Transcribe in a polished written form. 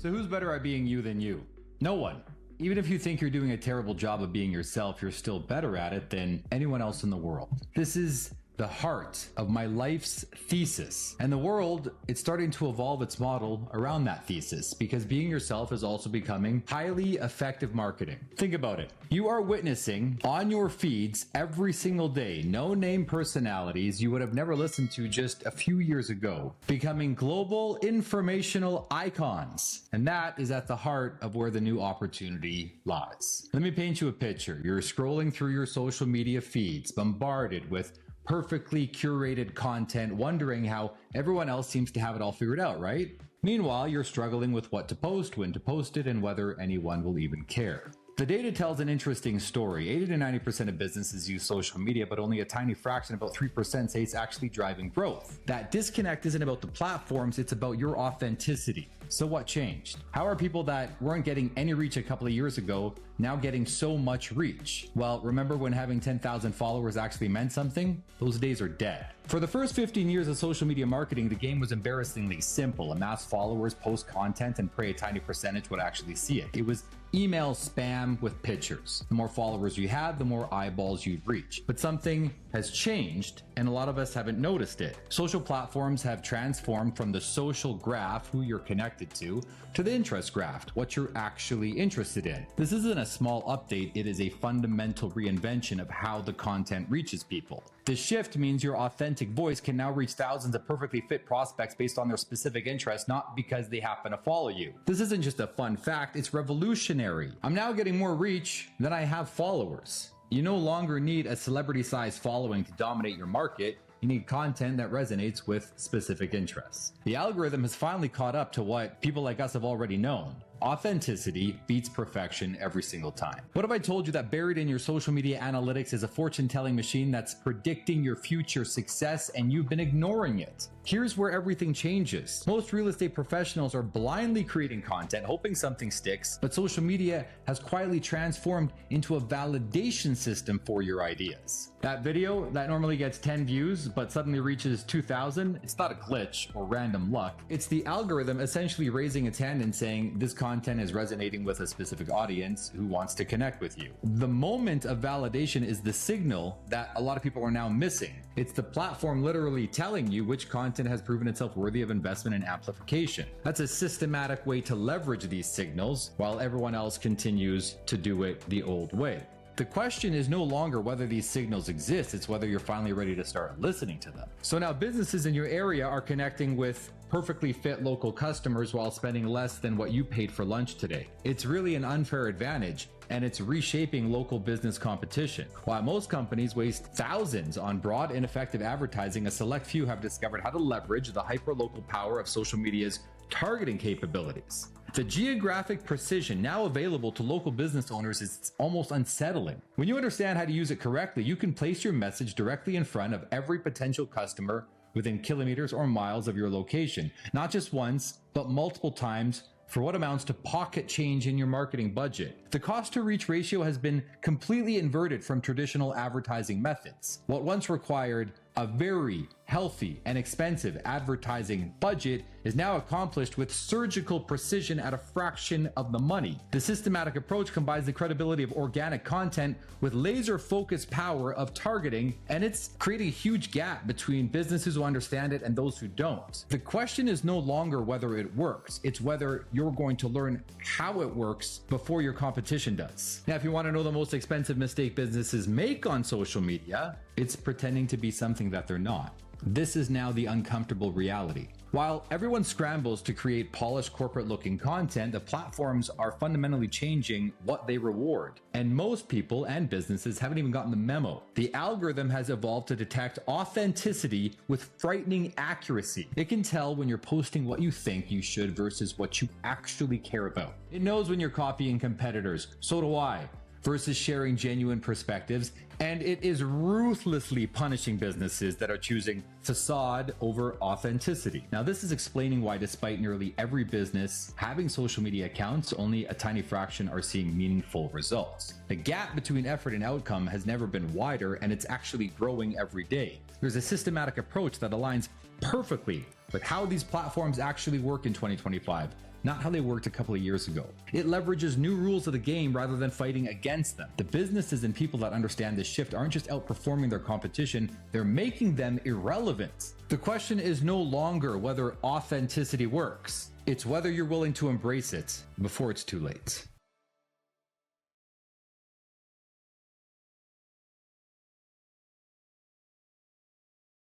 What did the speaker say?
So who's better at being you than you? No one. Even if you think you're doing a terrible job of being yourself, you're still better at it than anyone else in the world. This is the heart of my life's thesis. And the world, it's starting to evolve its model around that thesis because being yourself is also becoming highly effective marketing. Think about it. You are witnessing on your feeds every single day no-name personalities you would have never listened to just a few years ago, becoming global informational icons. And that is at the heart of where the new opportunity lies. Let me paint you a picture. You're scrolling through your social media feeds, bombarded with perfectly curated content, wondering how everyone else seems to have it all figured out, right? Meanwhile, you're struggling with what to post, when to post it, and whether anyone will even care. The data tells an interesting story. 80 to 90% of businesses use social media, but only a tiny fraction, about 3%, say it's actually driving growth. That disconnect isn't about the platforms, it's about your authenticity. So what changed? How are people that weren't getting any reach a couple of years ago now getting so much reach? Well, remember when having 10,000 followers actually meant something? Those days are dead. For the first 15 years of social media marketing, the game was embarrassingly simple. Amass followers, post content, and pray a tiny percentage would actually see it. It was email spam with pictures. The more followers you had, the more eyeballs you'd reach. But something has changed, and a lot of us haven't noticed it. Social platforms have transformed from the social graph, who you're connected to the interest graph, what you're actually interested in. This isn't a small update, it is a fundamental reinvention of how the content reaches people. This shift means your authentic voice can now reach thousands of perfectly fit prospects based on their specific interests, not because they happen to follow you. This isn't just a fun fact, it's revolutionary. I'm now getting more reach than I have followers. You no longer need a celebrity-sized following to dominate your market. You need content that resonates with specific interests. The algorithm has finally caught up to what people like us have already known. Authenticity beats perfection every single time. What if I told you that buried in your social media analytics is a fortune-telling machine that's predicting your future success and you've been ignoring it? Here's where everything changes. Most real estate professionals are blindly creating content, hoping something sticks, but social media has quietly transformed into a validation system for your ideas. That video that normally gets 10 views but suddenly reaches 2,000, it's not a glitch or random luck. It's the algorithm essentially raising its hand and saying this content is resonating with a specific audience who wants to connect with you. The moment of validation is the signal that a lot of people are now missing. It's the platform literally telling you which content has proven itself worthy of investment and amplification. That's a systematic way to leverage these signals while everyone else continues to do it the old way. The question is no longer whether these signals exist, it's whether you're finally ready to start listening to them. So now businesses in your area are connecting with perfectly fit local customers while spending less than what you paid for lunch today. It's really an unfair advantage, and it's reshaping local business competition. While most companies waste thousands on broad, ineffective advertising, a select few have discovered how to leverage the hyperlocal power of social media's targeting capabilities. The geographic precision now available to local business owners is almost unsettling. When you understand how to use it correctly, you can place your message directly in front of every potential customer within kilometers or miles of your location, not just once, but multiple times for what amounts to pocket change in your marketing budget. The cost to reach ratio has been completely inverted from traditional advertising methods. What once required a very healthy and expensive advertising budget is now accomplished with surgical precision at a fraction of the money. The systematic approach combines the credibility of organic content with laser-focused power of targeting, and it's creating a huge gap between businesses who understand it and those who don't. The question is no longer whether it works, it's whether you're going to learn how it works before your competition does. Now, if you want to know the most expensive mistake businesses make on social media, it's pretending to be something that they're not. This is now the uncomfortable reality. While everyone scrambles to create polished corporate-looking content, the platforms are fundamentally changing what they reward. And most people and businesses haven't even gotten the memo. The algorithm has evolved to detect authenticity with frightening accuracy. It can tell when you're posting what you think you should versus what you actually care about. It knows when you're copying competitors, so do I, versus sharing genuine perspectives, and it is ruthlessly punishing businesses that are choosing facade over authenticity. Now, this is explaining why despite nearly every business having social media accounts, only a tiny fraction are seeing meaningful results. The gap between effort and outcome has never been wider, and it's actually growing every day. There's a systematic approach that aligns perfectly with how these platforms actually work in 2025. not how they worked a couple of years ago. It leverages new rules of the game rather than fighting against them. The businesses and people that understand this shift aren't just outperforming their competition, they're making them irrelevant. The question is no longer whether authenticity works, it's whether you're willing to embrace it before it's too late.